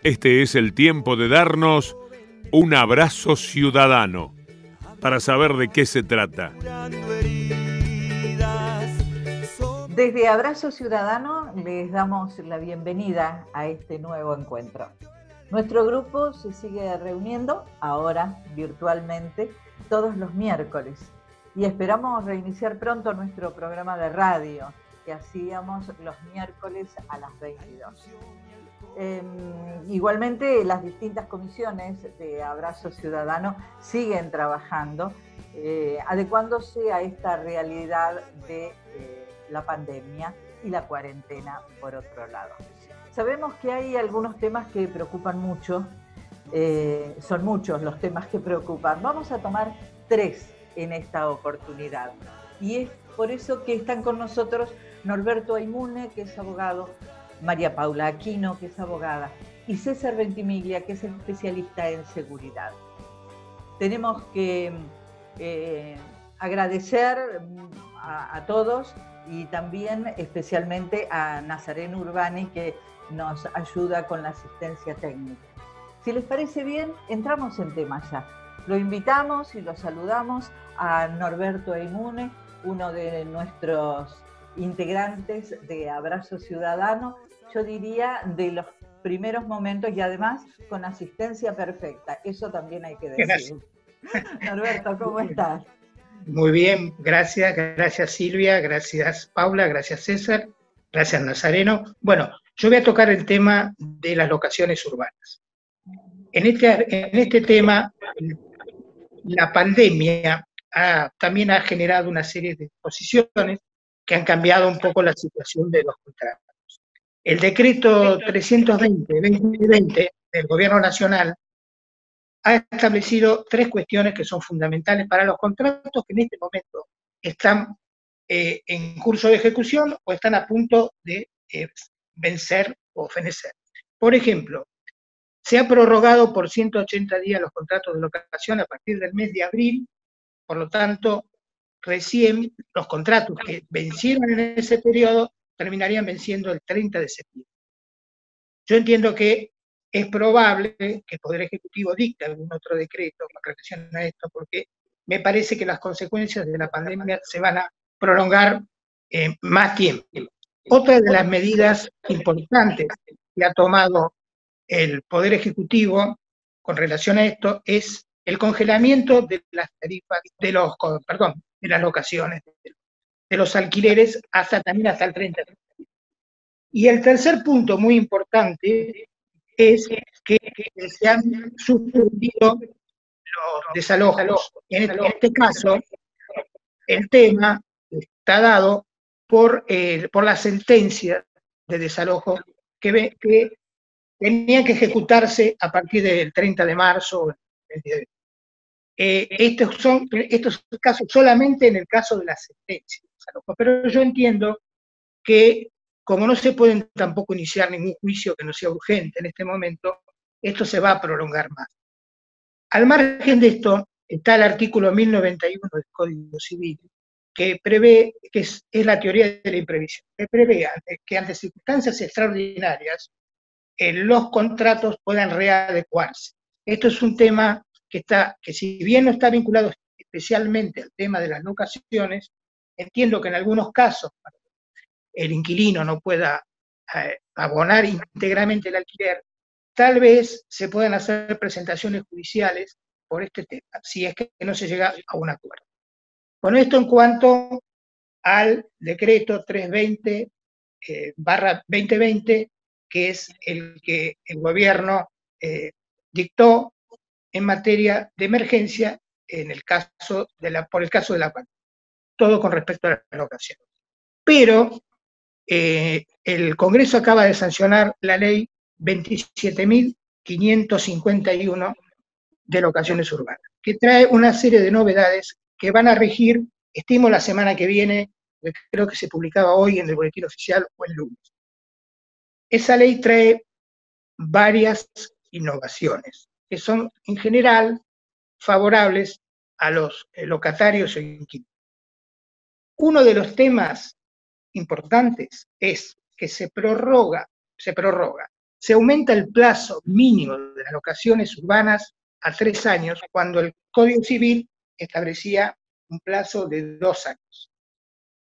Este es el tiempo de darnos un abrazo ciudadano para saber de qué se trata. Desde Abrazo Ciudadano les damos la bienvenida a este nuevo encuentro. Nuestro grupo se sigue reuniendo, ahora virtualmente, todos los miércoles y esperamos reiniciar pronto nuestro programa de radio que hacíamos los miércoles a las 22. Igualmente, las distintas comisiones de Abrazo Ciudadano siguen trabajando, adecuándose a esta realidad de la pandemia y la cuarentena, por otro lado. Sabemos que hay algunos temas que preocupan mucho, son muchos los temas que preocupan. Vamos a tomar 3 en esta oportunidad. Y es por eso que están con nosotros Norberto Aimune, que es abogado, María Paula Aquino, que es abogada, y César Ventimiglia, que es especialista en seguridad. Tenemos que agradecer a todos y también especialmente a Nazarén Urbani, que nos ayuda con la asistencia técnica. Si les parece bien, entramos en tema ya. Lo invitamos y lo saludamos a Norberto Aimune, uno de nuestros integrantes de Abrazo Ciudadano, yo diría de los primeros momentos y además con asistencia perfecta, eso también hay que decir. Norberto, ¿cómo estás? Muy bien, gracias Silvia, gracias Paula, gracias César, gracias Nazareno. Bueno, yo voy a tocar el tema de las locaciones urbanas. En este tema, la pandemia también ha generado una serie de disposiciones que han cambiado un poco la situación de los contratos. El decreto 320-2020 del Gobierno Nacional ha establecido 3 cuestiones que son fundamentales para los contratos que en este momento están en curso de ejecución o están a punto de vencer o fenecer. Por ejemplo, se ha prorrogado por 180 días los contratos de locación a partir del mes de abril, por lo tanto, recién los contratos que vencieron en ese periodo terminarían venciendo el 30 de septiembre. Yo entiendo que es probable que el Poder Ejecutivo dicte algún otro decreto con relación a esto, porque me parece que las consecuencias de la pandemia se van a prolongar más tiempo. Otra de las medidas importantes que ha tomado el Poder Ejecutivo con relación a esto es el congelamiento de las tarifas, de las locaciones, de los alquileres, también hasta el 30 de septiembre. Y el tercer punto muy importante es que se han suspendido los desalojos. En este caso, el tema está dado por la sentencia de desalojo que tenían que ejecutarse a partir del 30 de marzo. Estos casos solamente en el caso de la sentencia de desalojo. Pero yo entiendo que como no se pueden tampoco iniciar ningún juicio que no sea urgente en este momento, esto se va a prolongar más. Al margen de esto, está el artículo 1091 del Código Civil, que prevé, que es la teoría de la imprevisión, que prevé que ante circunstancias extraordinarias los contratos puedan readecuarse. Esto es un tema que si bien no está vinculado especialmente al tema de las locaciones, entiendo que en algunos casos el inquilino no pueda abonar íntegramente el alquiler, tal vez se puedan hacer presentaciones judiciales por este tema, si es que no se llega a un acuerdo. Con esto en cuanto al decreto 320/2020, que es el que el gobierno dictó en materia de emergencia por el caso de la pandemia. Todo con respecto a la locación. Pero el Congreso acaba de sancionar la ley 27.551 de locaciones urbanas, que trae una serie de novedades que van a regir, estimo, la semana que viene, creo que se publicaba hoy en el Boletín Oficial o el lunes. Esa ley trae varias innovaciones que son en general favorables a los locatarios e inquilinos. Uno de los temas importantes es que se prorroga se aumenta el plazo mínimo de las locaciones urbanas a 3 años, cuando el Código Civil establecía un plazo de 2 años.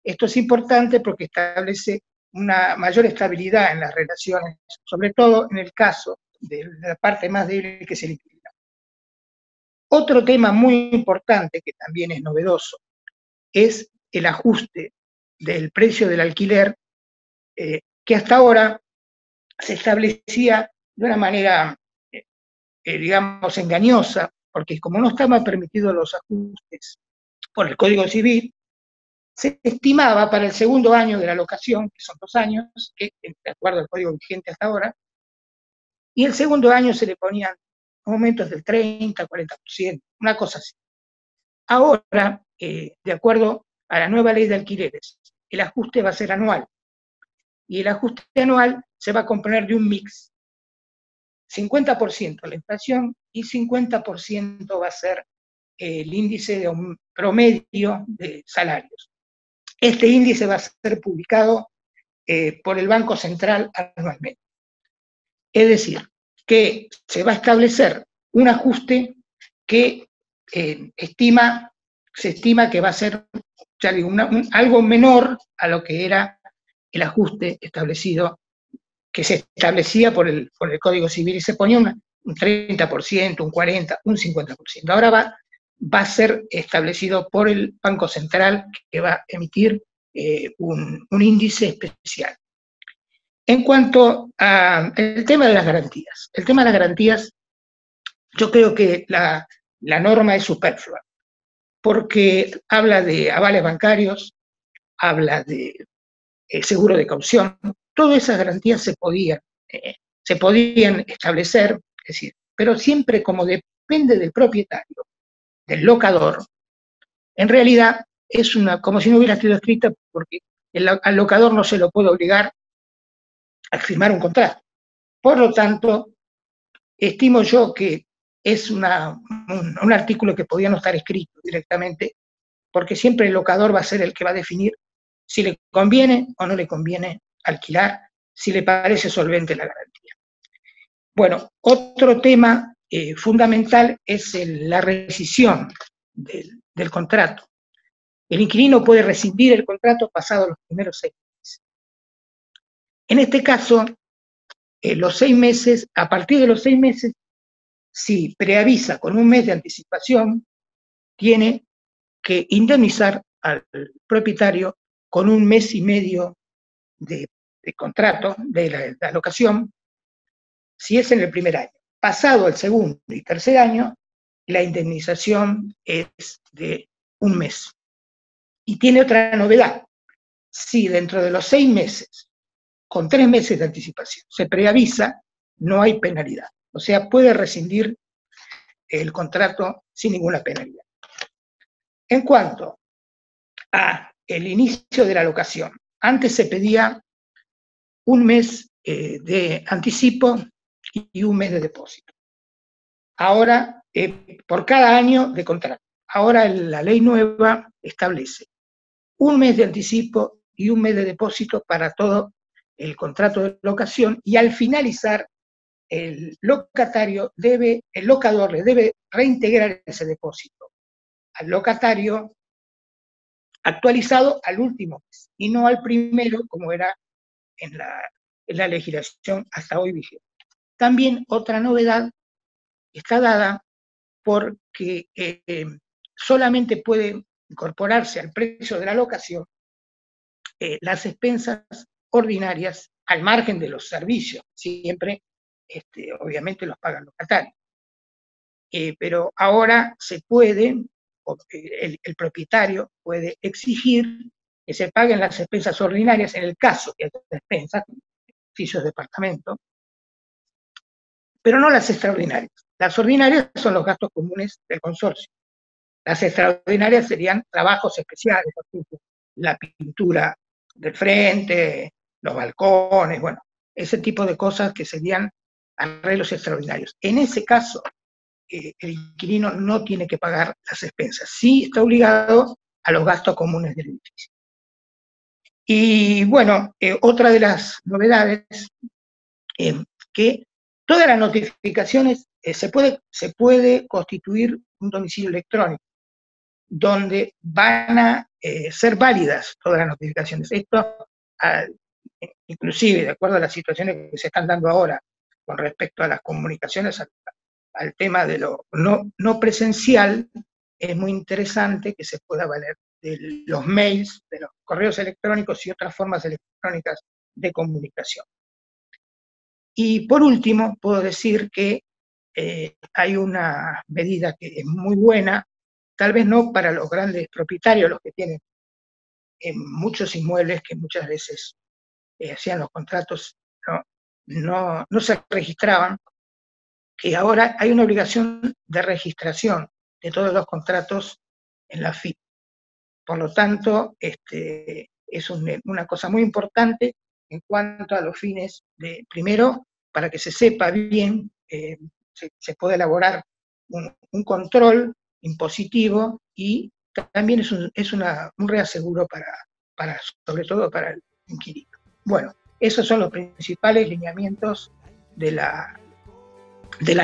Esto es importante porque establece una mayor estabilidad en las relaciones, sobre todo en el caso de la parte más débil, que es el inquilino. Otro tema muy importante, que también es novedoso, es el ajuste del precio del alquiler, que hasta ahora se establecía de una manera, digamos, engañosa, porque como no estaban permitidos los ajustes por el Código Civil, se estimaba para el segundo año de la locación, que son 2 años, que de acuerdo al código vigente hasta ahora, y el segundo año se le ponían aumentos del 30, 40%, una cosa así. Ahora, de acuerdo a la nueva ley de alquileres, el ajuste va a ser anual, y el ajuste anual se va a componer de un mix. 50% la inflación y 50% va a ser el índice de un promedio de salarios. Este índice va a ser publicado por el Banco Central anualmente. Es decir, que se va a establecer un ajuste que se estima que va a ser, ya digo, algo menor a lo que era el ajuste establecido, que se establecía por el Código Civil, y se ponía un 30%, un 40%, un 50%. Ahora va a ser establecido por el Banco Central, que va a emitir un índice especial. En cuanto al tema de las garantías, yo creo que la norma es superflua, porque habla de avales bancarios, habla de seguro de caución. Todas esas garantías se podían establecer, es decir, pero siempre como depende del propietario, del locador, en realidad es como si no hubiera sido escrita, porque al locador no se lo puede obligar a firmar un contrato. Por lo tanto, estimo yo que es un artículo que podía no estar escrito directamente, porque siempre el locador va a ser el que va a definir si le conviene o no le conviene alquilar, si le parece solvente la garantía. Bueno, otro tema fundamental es la rescisión del contrato. El inquilino puede rescindir el contrato pasado los primeros 6 meses. En este caso, los 6 meses, a partir de los 6 meses, si preavisa con un mes de anticipación, tiene que indemnizar al propietario con 1 mes y medio de contrato, de la locación, si es en el primer año. Pasado el segundo y tercer año, la indemnización es de 1 mes. Y tiene otra novedad: si dentro de los 6 meses, con 3 meses de anticipación, se preavisa, no hay penalidad. O sea, puede rescindir el contrato sin ninguna penalidad. En cuanto al inicio de la locación, antes se pedía 1 mes de anticipo y 1 mes de depósito. Ahora, por cada año de contrato. Ahora la ley nueva establece 1 mes de anticipo y 1 mes de depósito para todo el contrato de locación, y al finalizar el locador le debe reintegrar ese depósito al locatario actualizado al último mes y no al primero, como era en la legislación hasta hoy vigente. También otra novedad está dada porque solamente puede incorporarse al precio de la locación las expensas ordinarias al margen de los servicios. Siempre, obviamente, los pagan los locatarios. Pero ahora se puede, el propietario puede exigir que se paguen las expensas ordinarias en el caso que haya expensas, edificios de departamento, pero no las extraordinarias. Las ordinarias son los gastos comunes del consorcio. Las extraordinarias serían trabajos especiales, por ejemplo, la pintura del frente, los balcones, bueno, ese tipo de cosas que serían arreglos extraordinarios. En ese caso, el inquilino no tiene que pagar las expensas. Sí está obligado a los gastos comunes del edificio. Y bueno, otra de las novedades que todas las notificaciones se puede constituir un domicilio electrónico, donde van a ser válidas todas las notificaciones. Esto, inclusive, de acuerdo a las situaciones que se están dando ahora con respecto a las comunicaciones, al tema de lo no presencial, es muy interesante que se pueda valer de los mails, de los correos electrónicos y otras formas electrónicas de comunicación. Y por último, puedo decir que hay una medida que es muy buena, tal vez no para los grandes propietarios, los que tienen muchos inmuebles que muchas veces hacían los contratos, no se registraban, que ahora hay una obligación de registración de todos los contratos en la AFIP. Por lo tanto, es una cosa muy importante en cuanto a los fines de, primero, para que se sepa bien, se puede elaborar un control impositivo, y también es un reaseguro sobre todo para el inquilino. Bueno, esos son los principales lineamientos de la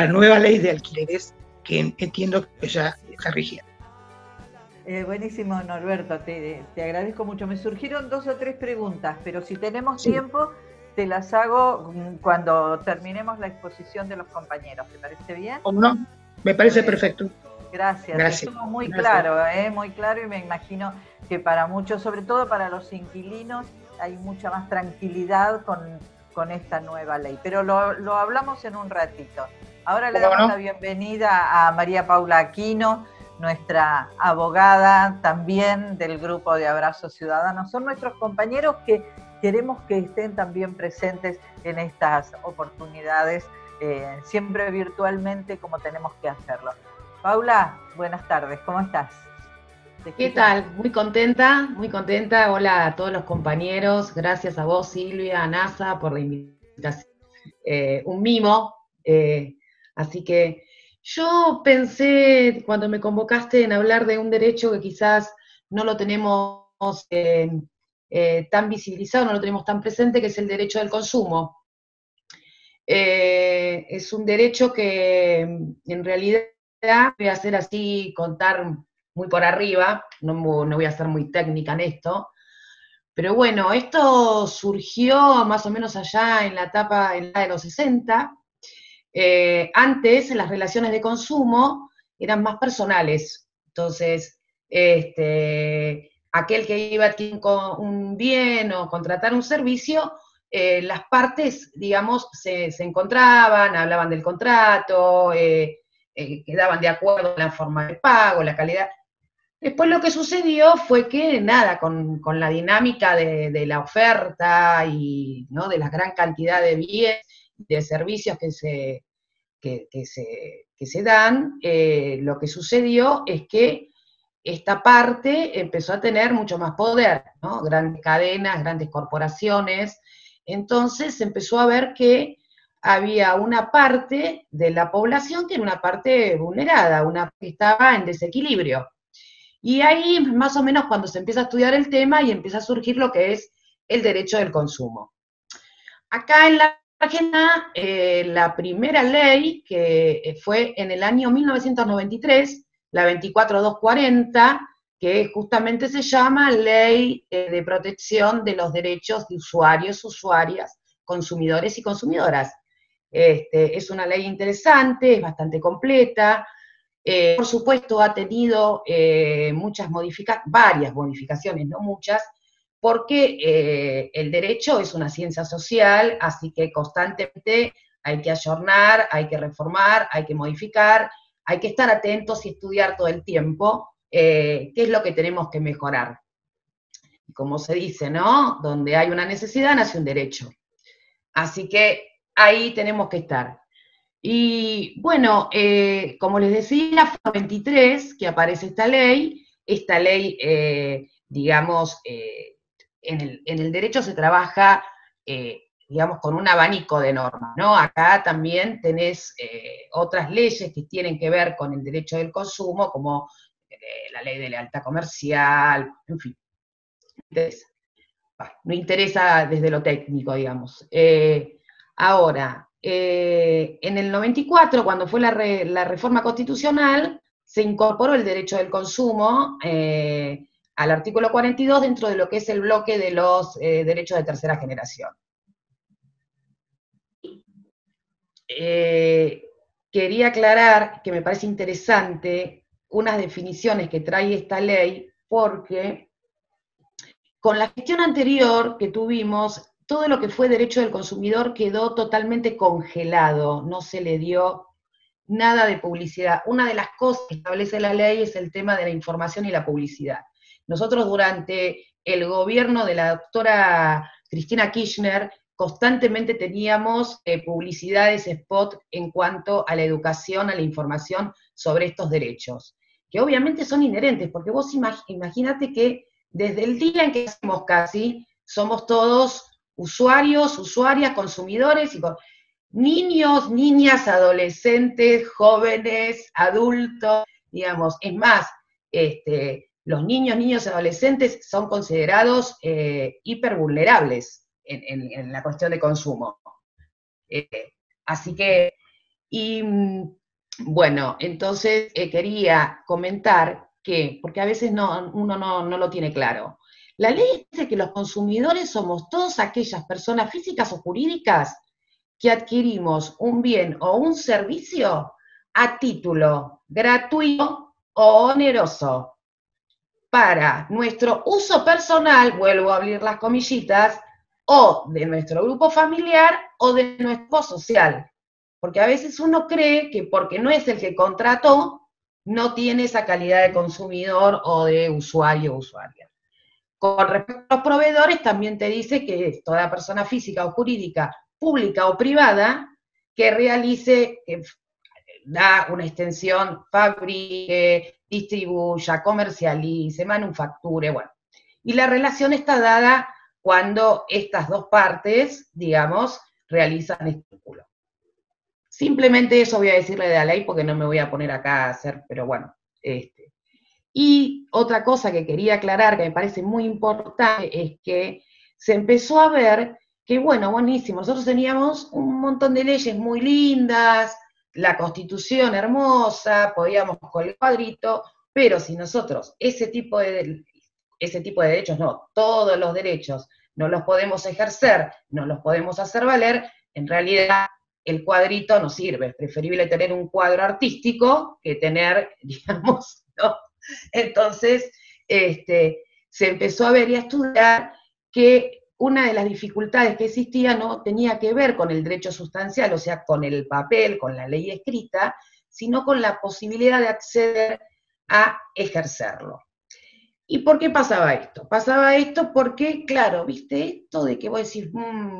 nueva ley de alquileres, que entiendo que ya está rigiendo. Buenísimo, Norberto, te agradezco mucho. Me surgieron 2 o 3 preguntas, pero si tenemos tiempo, te las hago cuando terminemos la exposición de los compañeros. ¿Te parece bien? ¿Cómo no? Me parece perfecto. Gracias. Estuvo muy claro, muy claro, y me imagino que para muchos, sobre todo para los inquilinos, hay mucha más tranquilidad con esta nueva ley. Pero lo hablamos en un ratito. Ahora le damos la bienvenida a María Paula Aquino, nuestra abogada también del grupo de Abrazo Ciudadano. Son nuestros compañeros que queremos que estén también presentes en estas oportunidades, siempre virtualmente, como tenemos que hacerlo. Paula, buenas tardes, ¿cómo estás? ¿Qué tal? Muy contenta. Hola a todos los compañeros. Gracias a vos, Silvia, a NASA, por la invitación. Un mimo. Así que yo pensé, cuando me convocaste, en hablar de un derecho que quizás no lo tenemos tan visibilizado, no lo tenemos tan presente, que es el derecho del consumo. Es un derecho que en realidad voy a hacer así, contar muy por arriba, no voy a ser muy técnica en esto, pero bueno, esto surgió más o menos allá en la etapa de los 60. Antes las relaciones de consumo eran más personales, entonces aquel que iba a adquirir un bien o contratar un servicio, las partes, digamos, se encontraban, hablaban del contrato, quedaban de acuerdo en la forma de pago, la calidad. Después lo que sucedió fue que, nada, con la dinámica de la oferta y, ¿no?, de la gran cantidad de bienes, de servicios que se dan, lo que sucedió es que esta parte empezó a tener mucho más poder, ¿no? Grandes cadenas, grandes corporaciones. Entonces se empezó a ver que había una parte de la población que era una parte vulnerada, una que estaba en desequilibrio. Y ahí, más o menos, cuando se empieza a estudiar el tema y empieza a surgir lo que es el derecho del consumo. Acá en la Argentina, la primera ley, que fue en el año 1993, la 24240, que justamente se llama Ley de Protección de los Derechos de Usuarios, Usuarias, Consumidores y Consumidoras. Es una ley interesante, es bastante completa. Por supuesto, ha tenido varias modificaciones, no muchas, porque el derecho es una ciencia social, así que constantemente hay que ayornar, hay que reformar, hay que modificar, hay que estar atentos y estudiar todo el tiempo qué es lo que tenemos que mejorar. Como se dice, ¿no? Donde hay una necesidad, nace un derecho. Así que ahí tenemos que estar. Y bueno, como les decía, fue en 23 que aparece esta ley, digamos, en el derecho se trabaja, digamos, con un abanico de normas, ¿no? Acá también tenés otras leyes que tienen que ver con el derecho del consumo, como la ley de lealtad comercial, en fin. No interesa desde lo técnico, digamos. Ahora, en el 94, cuando fue la reforma constitucional, se incorporó el derecho del consumo al artículo 42 dentro de lo que es el bloque de los derechos de tercera generación. Quería aclarar que me parece interesante unas definiciones que trae esta ley, porque con la gestión anterior que tuvimos, todo lo que fue derecho del consumidor quedó totalmente congelado, no se le dio nada de publicidad. Una de las cosas que establece la ley es el tema de la información y la publicidad. Nosotros durante el gobierno de la doctora Cristina Kirchner constantemente teníamos publicidades, spot en cuanto a la educación, a la información sobre estos derechos, que obviamente son inherentes, porque vos imagínate que desde el día en que hacemos casi, somos todos usuarios, usuarias, consumidores, y niños, niñas, adolescentes, jóvenes, adultos, digamos. Es más, los niños y adolescentes son considerados hipervulnerables en la cuestión de consumo. Así que, y bueno, entonces quería comentar que, porque a veces uno no lo tiene claro, la ley dice que los consumidores somos todas aquellas personas físicas o jurídicas que adquirimos un bien o un servicio a título gratuito o oneroso para nuestro uso personal, vuelvo a abrir las comillitas, o de nuestro grupo familiar o de nuestro social. Porque a veces uno cree que porque no es el que contrató, no tiene esa calidad de consumidor o de usuario o usuaria. Con respecto a los proveedores, también te dice que toda persona física o jurídica, pública o privada, que realice, da una extensión, fabrique, distribuya, comercialice, manufacture, bueno. Y la relación está dada cuando estas dos partes, digamos, realizan este vínculo. Simplemente eso voy a decirle de la ley porque no me voy a poner acá a hacer, pero bueno. Y otra cosa que quería aclarar, que me parece muy importante, es que se empezó a ver que, bueno, buenísimo, nosotros teníamos un montón de leyes muy lindas, la Constitución hermosa, podíamos colgar cuadrito, pero si nosotros ese tipo de derechos, no, todos los derechos, no los podemos ejercer, no los podemos hacer valer, en realidad el cuadrito no sirve, es preferible tener un cuadro artístico que tener, digamos, ¿no? Entonces, se empezó a ver y a estudiar que una de las dificultades que existía no tenía que ver con el derecho sustancial, o sea, con el papel, con la ley escrita, sino con la posibilidad de acceder a ejercerlo. ¿Y por qué pasaba esto? Pasaba esto porque, claro, viste, esto de que vos decís,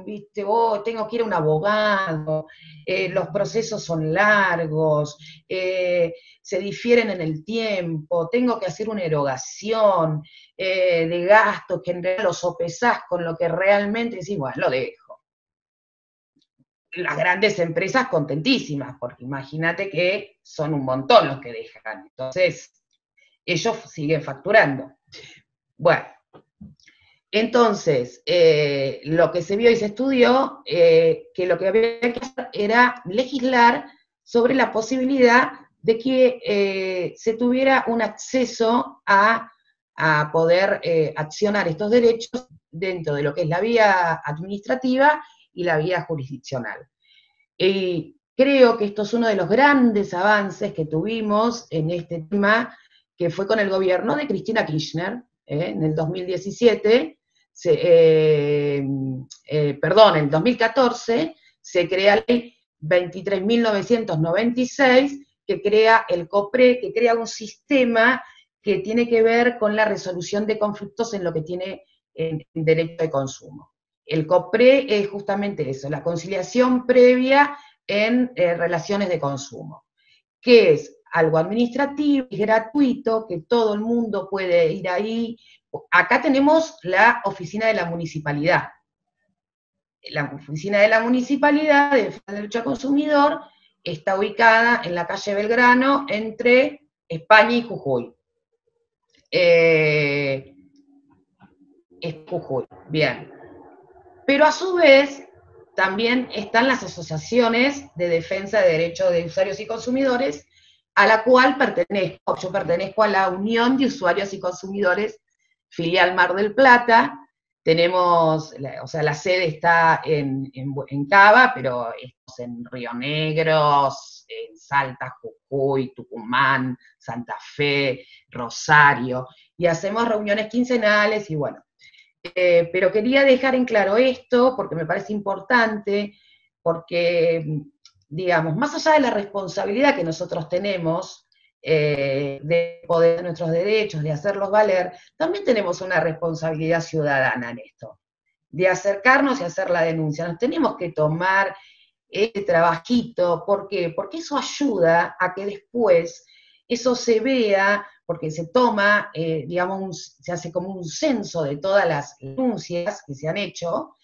viste, tengo que ir a un abogado, los procesos son largos, se difieren en el tiempo, tengo que hacer una erogación de gastos que en realidad los sopesás con lo que realmente decís, bueno, lo dejo. Las grandes empresas contentísimas, porque imagínate que son un montón los que dejan, entonces ellos siguen facturando. Bueno, entonces, lo que se vio y se estudió, que lo que había que hacer era legislar sobre la posibilidad de que se tuviera un acceso a poder accionar estos derechos dentro de lo que es la vía administrativa y la vía jurisdiccional. Y creo que esto es uno de los grandes avances que tuvimos en este tema, que fue con el gobierno de Cristina Kirchner, en el 2017, en el 2014, se crea la ley 23.996, que crea el COPRE, que crea un sistema que tiene que ver con la resolución de conflictos en lo que tiene en derecho de consumo. El COPRE es justamente eso, la conciliación previa en relaciones de consumo, que es algo administrativo, es gratuito, que todo el mundo puede ir ahí. Acá tenemos la oficina de la municipalidad. La oficina de la municipalidad de Defensa del Derecho al Consumidor está ubicada en la calle Belgrano entre España y Jujuy. Es Jujuy, bien. Pero a su vez también están las asociaciones de defensa de derechos de usuarios y consumidores, a la cual pertenezco. Yo pertenezco a la Unión de Usuarios y Consumidores, filial Mar del Plata. Tenemos, o sea, la sede está en Cava, pero estamos en Río Negro, en Salta, Jujuy, Tucumán, Santa Fe, Rosario, y hacemos reuniones quincenales y bueno. Pero quería dejar en claro esto porque me parece importante, porque, digamos, más allá de la responsabilidad que nosotros tenemos de poder nuestros derechos, de hacerlos valer, también tenemos una responsabilidad ciudadana en esto, de acercarnos y hacer la denuncia. Nos tenemos que tomar ese trabajito, ¿por qué? Porque eso ayuda a que después eso se vea, porque se toma, digamos, se hace como un censo de todas las denuncias que se han hecho,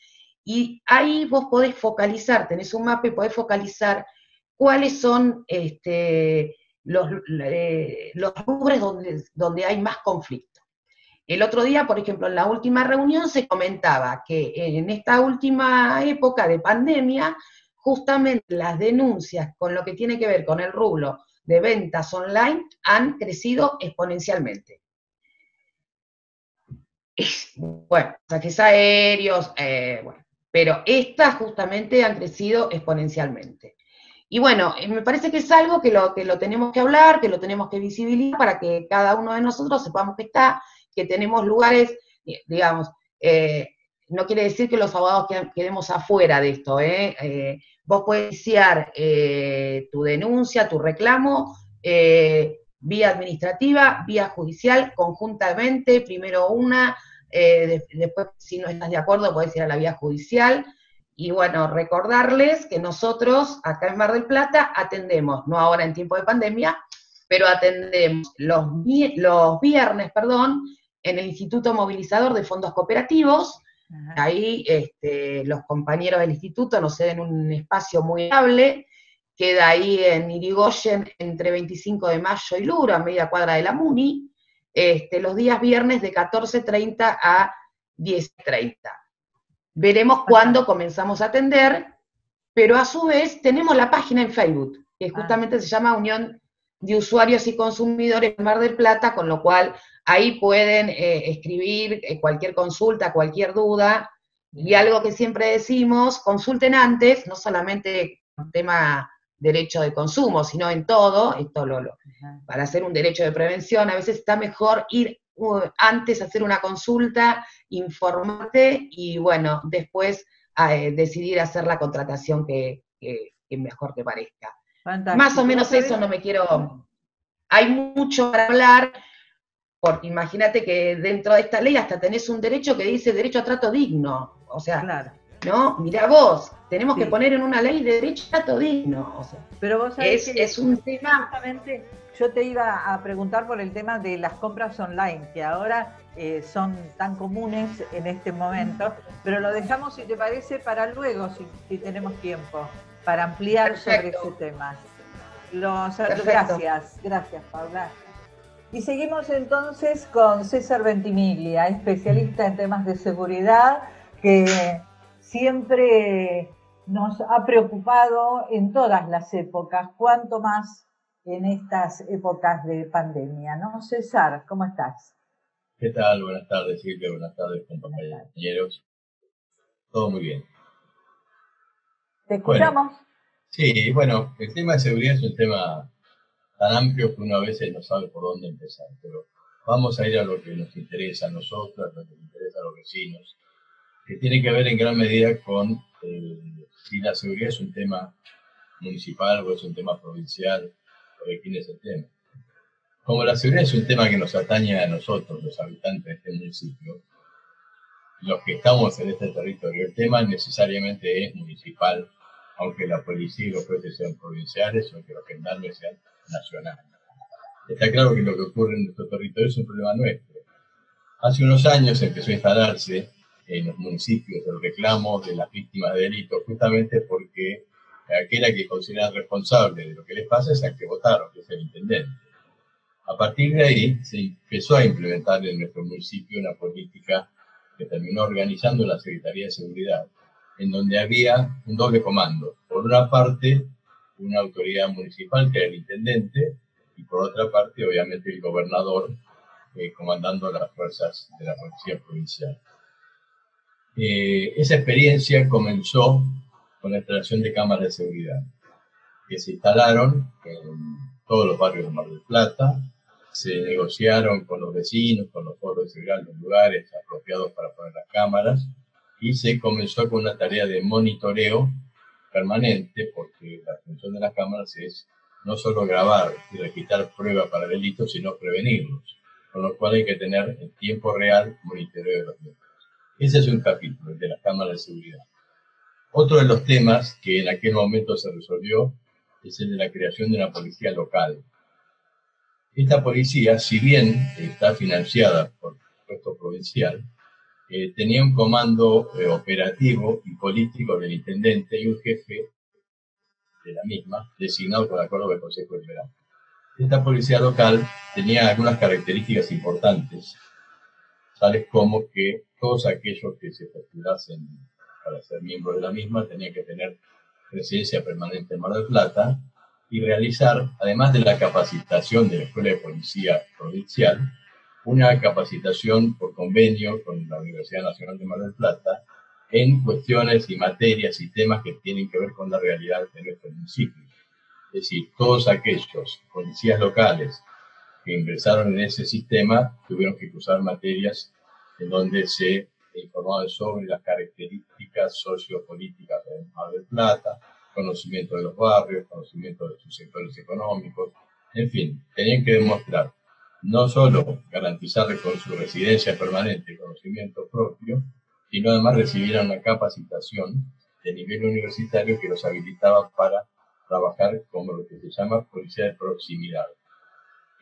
y ahí vos podés focalizar, tenés un mapa y podés focalizar cuáles son los rubros donde hay más conflicto. El otro día, por ejemplo, en la última reunión se comentaba que en esta última época de pandemia, justamente las denuncias con lo que tiene que ver con el rubro de ventas online han crecido exponencialmente. Bueno, saques aéreos, bueno, pero estas justamente han crecido exponencialmente. Y bueno, me parece que es algo que lo tenemos que hablar, que lo tenemos que visibilizar para que cada uno de nosotros sepamos que está, que tenemos lugares, digamos, no quiere decir que los abogados quedemos afuera de esto, vos podés iniciar tu denuncia, tu reclamo, vía administrativa, vía judicial, conjuntamente, primero una, después si no estás de acuerdo podés ir a la vía judicial. Y bueno, recordarles que nosotros acá en Mar del Plata atendemos, no ahora en tiempo de pandemia, pero atendemos los viernes, en el Instituto Movilizador de Fondos Cooperativos. Ajá. Ahí los compañeros del instituto nos ceden un espacio muy amable, queda ahí en Irigoyen entre 25 de mayo y Luro, a media cuadra de la Muni, los días viernes de 14:30 a 10:30. Veremos cuándo comenzamos a atender, pero a su vez tenemos la página en Facebook, que justamente se llama Unión de Usuarios y Consumidores de Mar del Plata, con lo cual ahí pueden escribir cualquier consulta, cualquier duda, y algo que siempre decimos, consulten antes, no solamente el tema derecho de consumo, sino en todo, esto para hacer un derecho de prevención, a veces está mejor ir antes a hacer una consulta, informarte y bueno, después decidir hacer la contratación que mejor te parezca. Fantástico. Más o menos eso, no me quiero... Hay mucho para hablar, porque imagínate que dentro de esta ley hasta tenés un derecho que dice derecho a trato digno, o sea, claro. ¿No? Mirá vos, tenemos que poner en una ley de derecho a trato digno, o sea, pero vos sabés que es un tema... Justamente yo te iba a preguntar por el tema de las compras online, que ahora son tan comunes en este momento, pero lo dejamos, si te parece, para luego, si tenemos tiempo, para ampliar Perfecto. Sobre ese tema. Gracias, Paula. Y seguimos entonces con César Ventimiglia, especialista en temas de seguridad, que siempre nos ha preocupado en todas las épocas, cuanto más en estas épocas de pandemia, ¿no? César, ¿cómo estás? ¿Qué tal? Buenas tardes, Silvia. Buenas tardes, compañeros. Todo muy bien. ¿Te escuchamos? Bueno, sí, bueno, el tema de seguridad es un tema tan amplio que uno a veces no sabe por dónde empezar, pero vamos a ir a lo que nos interesa a nosotros, a lo que nos interesa a los vecinos, que tiene que ver en gran medida con si la seguridad es un tema municipal o es un tema provincial, o de quién es el tema. Como la seguridad es un tema que nos atañe a nosotros, los habitantes de este municipio, los que estamos en este territorio, el tema necesariamente es municipal, aunque la policía y los jueces sean provinciales o que los gendarmes sean nacionales. Está claro que lo que ocurre en nuestro territorio es un problema nuestro. Hace unos años empezó a instalarse en los municipios el reclamo de las víctimas de delitos, justamente porque aquel a que consideran responsable de lo que les pasa es al que votaron, que es el intendente. A partir de ahí se empezó a implementar en nuestro municipio una política que terminó organizando la Secretaría de Seguridad, en donde había un doble comando. Por una parte, una autoridad municipal, que era el intendente, y por otra parte, obviamente, el gobernador, comandando las fuerzas de la policía provincial. Esa experiencia comenzó con la instalación de cámaras de seguridad, que se instalaron en todos los barrios de Mar del Plata, se negociaron con los vecinos, con los foros de seguridad, los lugares apropiados para poner las cámaras, y se comenzó con una tarea de monitoreo permanente, porque la función de las cámaras es no solo grabar y registrar pruebas para delitos, sino prevenirlos, con lo cual hay que tener en tiempo real monitoreo de los mismos. Ese es un capítulo, el de las cámaras de seguridad. Otro de los temas que en aquel momento se resolvió es el de la creación de una policía local. Esta policía, si bien está financiada por el presupuesto provincial, tenía un comando operativo y político del intendente y un jefe de la misma, designado por acuerdo del Consejo Liberal. Esta policía local tenía algunas características importantes, tales como que todos aquellos que se postulasen para ser miembros de la misma tenían que tener residencia permanente en Mar del Plata y realizar, además de la capacitación de la Escuela de Policía Provincial, una capacitación por convenio con la Universidad Nacional de Mar del Plata en cuestiones y materias y temas que tienen que ver con la realidad de nuestro municipio. Es decir, todos aquellos policías locales que ingresaron en ese sistema tuvieron que cursar materias en donde se informaban sobre las características sociopolíticas de Mar del Plata, conocimiento de los barrios, conocimiento de sus sectores económicos, en fin, tenían que demostrar no solo garantizarles con su residencia permanente conocimiento propio, sino además recibieran una capacitación de nivel universitario que los habilitaba para trabajar como lo que se llama policía de proximidad.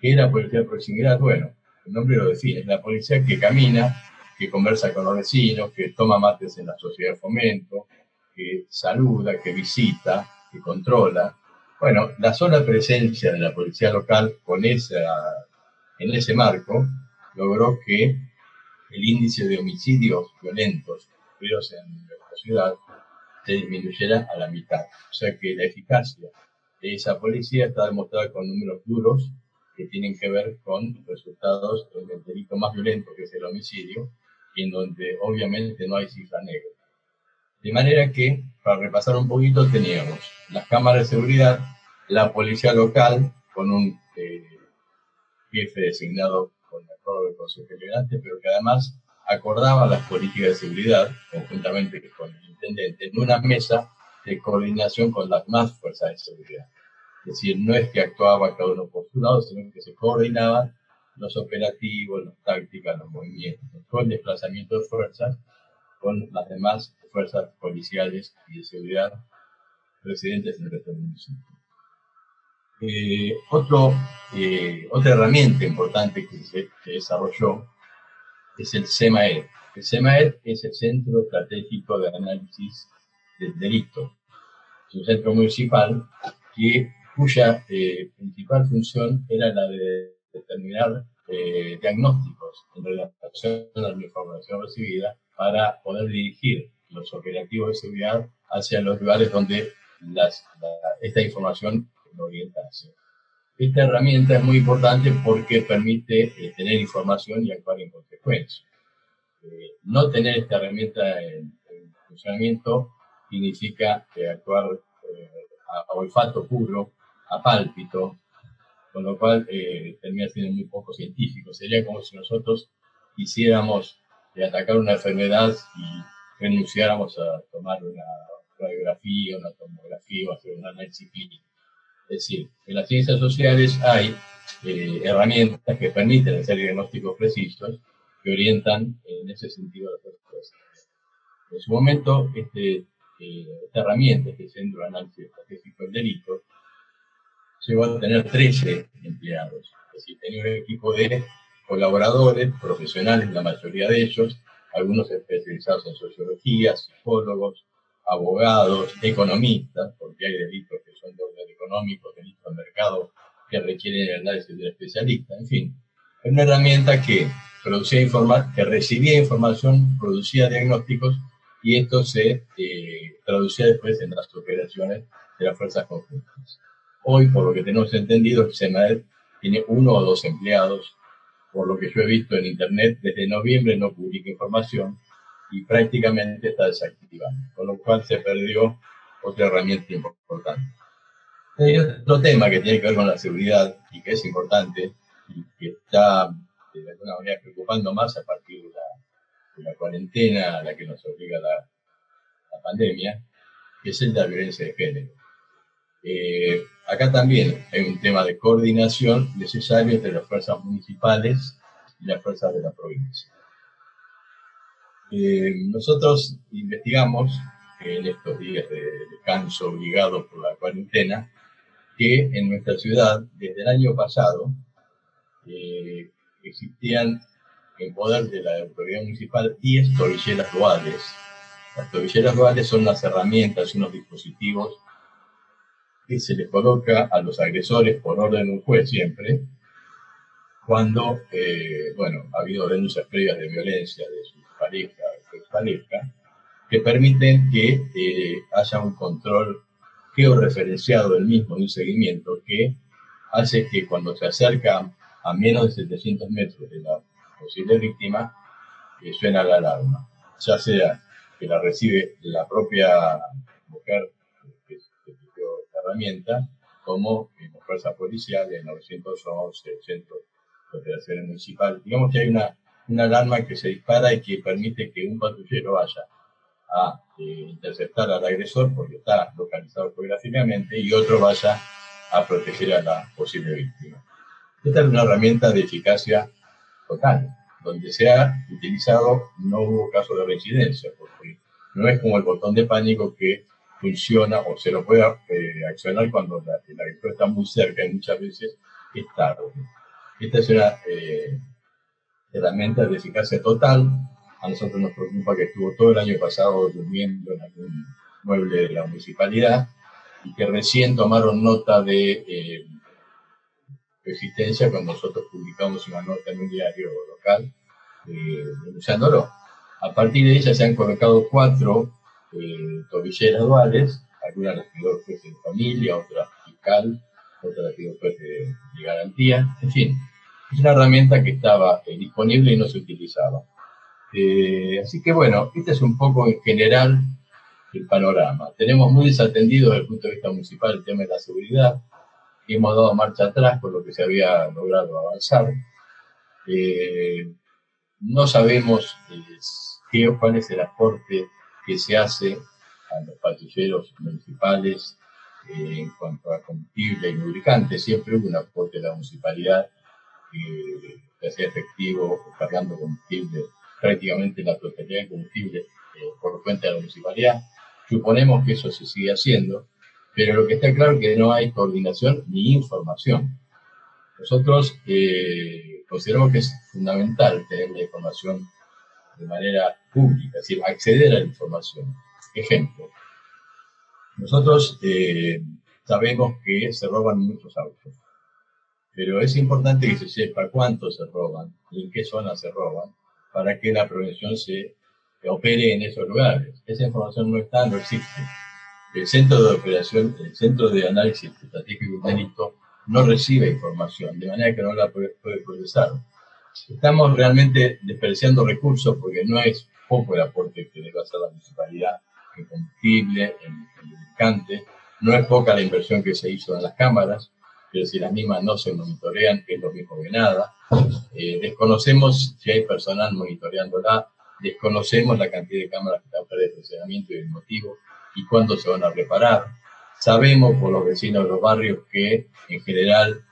¿Qué era policía de proximidad? Bueno, el nombre lo define, es la policía que camina, que conversa con los vecinos, que toma mates en la sociedad de fomento, que saluda, que visita, que controla. Bueno, la sola presencia de la policía local en ese marco logró que el índice de homicidios violentos ocurridos en nuestra ciudad se disminuyera a la mitad. O sea que la eficacia de esa policía está demostrada con números duros que tienen que ver con resultados del delito más violento, que es el homicidio, y en donde obviamente no hay cifra negra. De manera que, para repasar un poquito, teníamos las cámaras de seguridad, la policía local, con un jefe designado con el acuerdo del Consejo Liberante, pero que además acordaba las políticas de seguridad, conjuntamente con el intendente, en una mesa de coordinación con las demás fuerzas de seguridad. Es decir, no es que actuaba cada uno por su lado, sino que se coordinaban los operativos, las tácticas, los movimientos, con el desplazamiento de fuerzas con las demás fuerzas policiales y de seguridad residentes en el resto del municipio. Otra herramienta importante que se desarrolló es el CEMAED. El CEMAED es el Centro Estratégico de Análisis del Delito. Es un centro municipal cuya principal función era la de determinar diagnósticos en relación a la información recibida para poder dirigir los operativos de seguridad hacia los lugares donde esta información lo orienta hacia. Esta herramienta es muy importante porque permite tener información y actuar en consecuencia. No tener esta herramienta en funcionamiento significa actuar a olfato puro, a pálpito, con lo cual termina siendo muy poco científico. Sería como si nosotros quisiéramos atacar una enfermedad y renunciáramos a tomar una radiografía, una tomografía o hacer un análisis clínico. Es decir, en las ciencias sociales hay herramientas que permiten hacer diagnósticos precisos que orientan en ese sentido a las cosas. En su momento, esta herramienta, este Centro de Análisis Estratégico del Delito, llegó a tener 13 empleados. Es decir, tenía un equipo de colaboradores, profesionales, la mayoría de ellos, algunos especializados en sociología, psicólogos, abogados, economistas, porque hay delitos que son de orden económico, delitos de mercado que requieren el análisis del especialista, en fin. Es una herramienta que recibía información, producía diagnósticos y esto se traducía después en las operaciones de las fuerzas conjuntas. Hoy, por lo que tenemos entendido, el SEMADET tiene 1 o 2 empleados. Por lo que yo he visto en internet, desde noviembre no publica información y prácticamente está desactivado, con lo cual se perdió otra herramienta importante. Hay otro tema que tiene que ver con la seguridad y que es importante y que está de alguna manera preocupando más a partir de la cuarentena a la que nos obliga la pandemia, que es el de la violencia de género. Acá también hay un tema de coordinación necesario entre las fuerzas municipales y las fuerzas de la provincia. Nosotros investigamos en estos días de descanso obligado por la cuarentena que en nuestra ciudad, desde el año pasado, existían en poder de la autoridad municipal 10 tobilleras duales. Las tobilleras duales son unas herramientas, unos dispositivos que se les coloca a los agresores por orden de un juez siempre, cuando, ha habido denuncias previas de violencia de su pareja o expareja, que permiten que haya un control georreferenciado del mismo, de un seguimiento que hace que cuando se acerca a menos de 700 metros de la posible víctima, suena la alarma, ya sea que la recibe la propia mujer que pidió la herramienta, como en las fuerzas policiales, en 911, el Centro de Operaciones Municipal. Digamos que hay una alarma que se dispara y que permite que un patrullero vaya a interceptar al agresor porque está localizado geográficamente y otro vaya a proteger a la posible víctima. Esta es una herramienta de eficacia total. Donde se ha utilizado no hubo caso de reincidencia, porque no es como el botón de pánico que funciona o se lo puede accionar cuando el agresor está muy cerca y muchas veces es tarde. Esta es una herramienta de eficacia total. A nosotros nos preocupa que estuvo todo el año pasado durmiendo en algún mueble de la municipalidad y que recién tomaron nota de existencia cuando nosotros publicamos una nota en un diario local denunciándolo. A partir de ella se han colocado 4 tobilleras duales, algunas las pidió el juez de familia, otras fiscal, otras las pidió el juez de garantía, en fin. Es una herramienta que estaba disponible y no se utilizaba. Así que bueno, este es un poco en general el panorama. Tenemos muy desatendido desde el punto de vista municipal el tema de la seguridad. Hemos dado marcha atrás por lo que se había logrado avanzar. No sabemos cuál es el aporte que se hace a los patrulleros municipales en cuanto a combustible y lubricante. Siempre hubo un aporte de la municipalidad que hacía efectivo cargando combustible, prácticamente la totalidad del combustible por cuenta de la municipalidad. Suponemos que eso se sigue haciendo, pero lo que está claro es que no hay coordinación ni información. Nosotros consideramos que es fundamental tener la información de manera pública, es decir, acceder a la información. Ejemplo, nosotros sabemos que se roban muchos autos, pero es importante que se sepa cuántos se roban y en qué zonas se roban para que la prevención se opere en esos lugares. Esa información no está, no existe. El Centro de Operación, el Centro de Análisis Estratégico y Delito no recibe información, de manera que no la puede procesar. Estamos realmente desperdiciando recursos porque no es poco el aporte que debe hacer la municipalidad en combustible, en lubricante, no es poca la inversión que se hizo en las cámaras, pero si las mismas no se monitorean, es lo mismo que nada. Desconocemos si hay personal monitoreándola, desconocemos la cantidad de cámaras que están para el funcionamiento y el motivo, y cuándo se van a reparar. Sabemos por los vecinos de los barrios que, en general,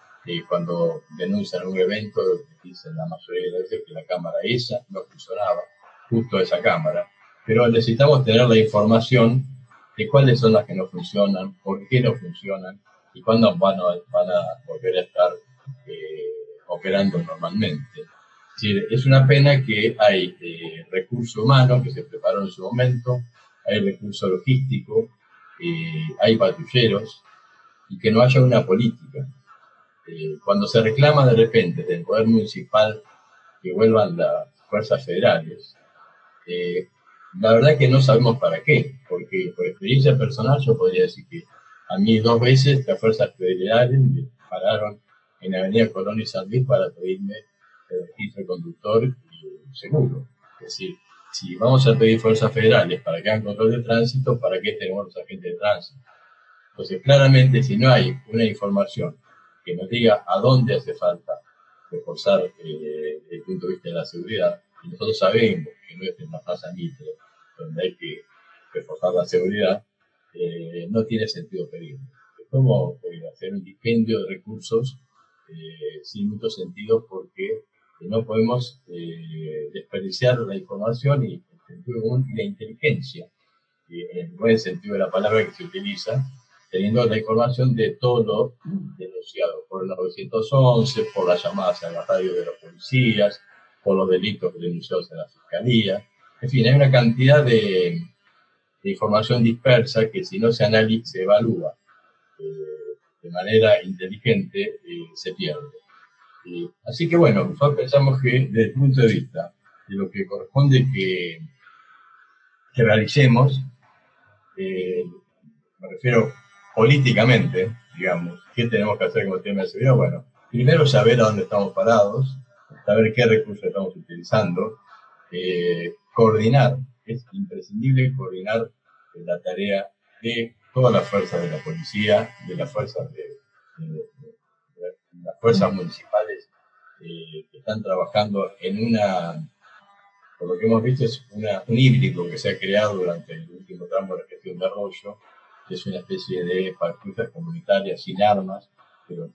cuando denuncian un evento, dicen la mayoría de las veces que la cámara esa no funcionaba, justo esa cámara. Pero necesitamos tener la información de cuáles son las que no funcionan, por qué no funcionan, y cuándo van a volver a estar operando normalmente. Es decir, es una pena que hay recurso humano que se preparó en su momento, hay recurso logístico, hay patrulleros, y que no haya una política. Cuando se reclama de repente del Poder Municipal que vuelvan las fuerzas federales, la verdad que no sabemos para qué, porque por experiencia personal yo podría decir que a mí 2 veces las fuerzas federales me pararon en Avenida Colón y San Luis para pedirme el registro de conductor y seguro. Es decir, si vamos a pedir fuerzas federales para que hagan control de tránsito, ¿para qué tenemos los agentes de tránsito? Entonces, claramente, si no hay una información que nos diga a dónde hace falta reforzar desde el punto de vista de la seguridad, y nosotros sabemos que no es en la Plaza Mitre donde hay que reforzar la seguridad, no tiene sentido pedirlo. Es como hacer un dispendio de recursos sin mucho sentido, porque no podemos desperdiciar la información y el sentido común y la inteligencia, en el buen sentido de la palabra que se utiliza, teniendo la información de todo lo denunciado por el 911, por las llamadas a la radio de los policías, por los delitos denunciados en la fiscalía. En fin, hay una cantidad de información dispersa que, si no se analiza, se evalúa de manera inteligente, se pierde. Así que bueno, nosotros pensamos que desde el punto de vista de lo que corresponde que realicemos, me refiero políticamente, digamos, ¿qué tenemos que hacer con el tema de seguridad? Bueno, primero saber a dónde estamos parados, saber qué recursos estamos utilizando, coordinar, es imprescindible coordinar la tarea de todas las fuerzas de la policía, de las fuerzas de las fuerzas municipales que están trabajando en una, por lo que hemos visto, es un híbrido que se ha creado durante el último tramo de la gestión de Arroyo, que es una especie de patrullas comunitarias sin armas, pero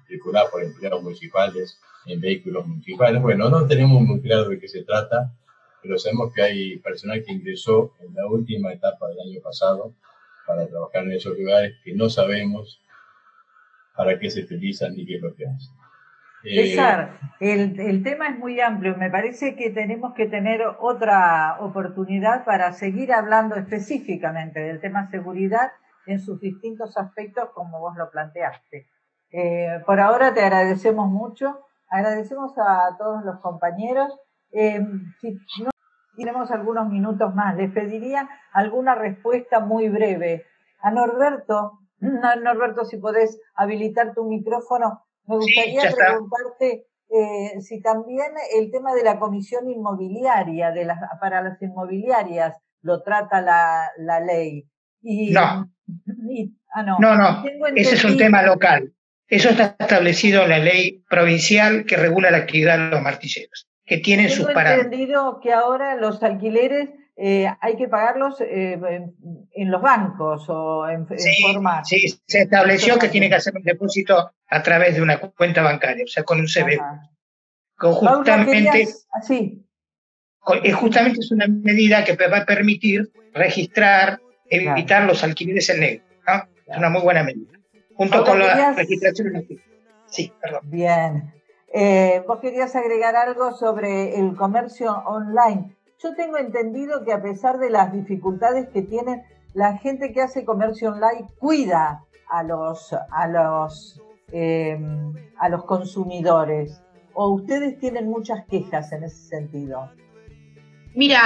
circuladas por empleados municipales en vehículos municipales. Bueno, no tenemos muy claro de qué se trata, pero sabemos que hay personal que ingresó en la última etapa del año pasado para trabajar en esos lugares que no sabemos para qué se utilizan ni qué es lo que hacen. César, el tema es muy amplio. Me parece que tenemos que tener otra oportunidad para seguir hablando específicamente del tema seguridad en sus distintos aspectos, como vos lo planteaste. Por ahora te agradecemos mucho, agradecemos a todos los compañeros. Si no tenemos algunos minutos más, les pediría alguna respuesta muy breve. A Norberto, si podés habilitar tu micrófono, me gustaría preguntarte si también el tema de la comisión inmobiliaria, para las inmobiliarias, lo trata la ley. No, ese es un tema local. Eso está establecido en la ley provincial que regula la actividad de los martilleros, que tienen sus parámetros. Tengo entendido que ahora los alquileres hay que pagarlos en los bancos o en forma... Sí, se estableció que tiene que hacer un depósito a través de una cuenta bancaria, o sea, con un CBU. Justamente es una medida que va a permitir registrar, evitar los alquileres en negro, ¿no? Es una muy buena medida. Junto con la registración en activo. Sí, perdón. Bien. Vos querías agregar algo sobre el comercio online. Yo tengo entendido que, a pesar de las dificultades que tienen, la gente que hace comercio online cuida a los consumidores. ¿O ustedes tienen muchas quejas en ese sentido? Mira,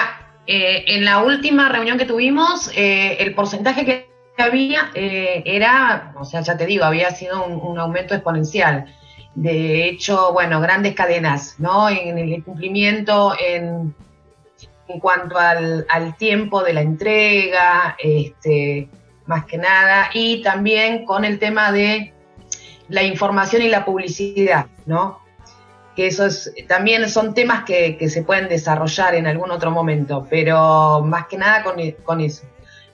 en la última reunión que tuvimos, el porcentaje que había era, o sea, ya te digo, había sido un aumento exponencial. De hecho, bueno, grandes cadenas, ¿no? En el cumplimiento, en cuanto al tiempo de la entrega, más que nada, y también con el tema de la información y la publicidad, ¿no? Que también son temas que se pueden desarrollar en algún otro momento, pero más que nada con eso.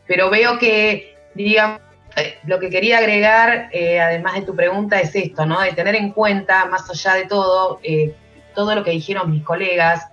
Pero veo que, digamos, lo que quería agregar, además de tu pregunta, es esto, ¿no? De tener en cuenta, más allá de todo lo que dijeron mis colegas,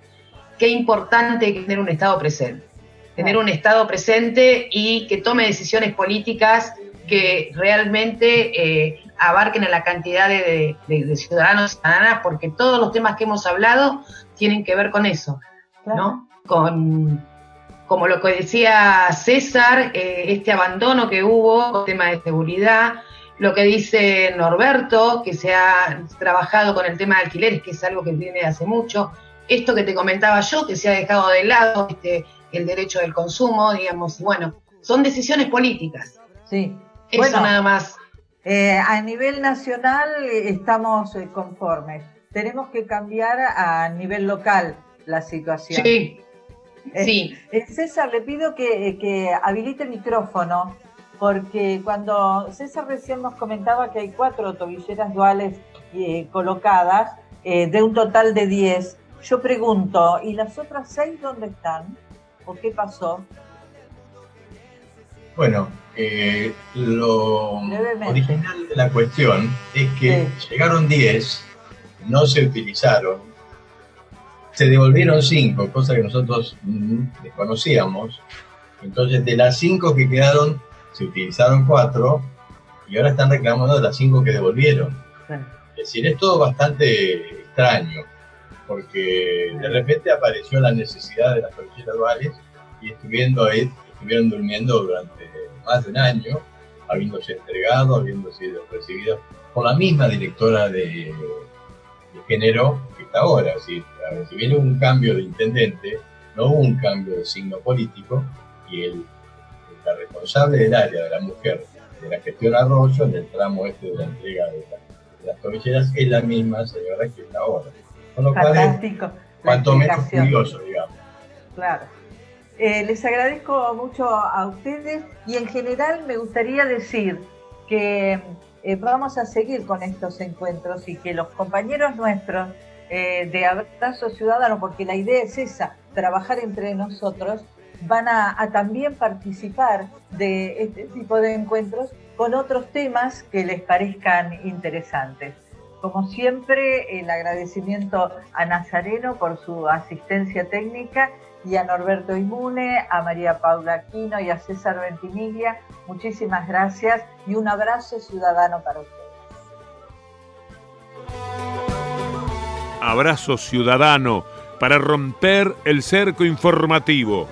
qué importante es tener un Estado presente. Tener un Estado presente y que tome decisiones políticas que realmente abarquen a la cantidad de ciudadanos y ciudadanas, porque todos los temas que hemos hablado tienen que ver con eso, ¿no? Como lo que decía César, este abandono que hubo con el tema de seguridad, lo que dice Norberto, que se ha trabajado con el tema de alquileres, que es algo que viene de hace mucho, esto que te comentaba yo, que se ha dejado de lado el derecho del consumo, digamos, y bueno, son decisiones políticas. Sí. Eso Bueno, nada más. A nivel nacional estamos conformes. Tenemos que cambiar a nivel local la situación. Sí, sí. César, le pido que habilite el micrófono, porque cuando César recién nos comentaba que hay 4 tobilleras duales colocadas, de un total de 10, yo pregunto, ¿y las otras 6 dónde están? ¿O qué pasó? Bueno, lo original de la cuestión es que llegaron 10, no se utilizaron, se devolvieron 5, cosa que nosotros desconocíamos. Entonces, de las 5 que quedaron, se utilizaron 4 y ahora están reclamando de las 5 que devolvieron. Es decir, es todo bastante extraño, porque de repente apareció la necesidad de las tobilleras duales y estuvieron durmiendo durante más de un año, habiéndose entregado, habiendo sido recibido por la misma directora de género que está ahora. Es decir, si viene un cambio de intendente, no hubo un cambio de signo político, y la responsable del área de la mujer de la gestión Arroyo, en el tramo este de la entrega de las tobilleras, es la misma señora que está ahora. Con lo cual es cuanto menos curioso, digamos. Claro. Les agradezco mucho a ustedes y en general me gustaría decir que vamos a seguir con estos encuentros y que los compañeros nuestros de Abrazo Ciudadano, porque la idea es esa, trabajar entre nosotros, van a también participar de este tipo de encuentros con otros temas que les parezcan interesantes. Como siempre, el agradecimiento a Nazareno por su asistencia técnica y a Norberto Imune, a María Paula Aquino y a César Ventimiglia. Muchísimas gracias y un abrazo ciudadano para ustedes. Abrazo ciudadano para romper el cerco informativo.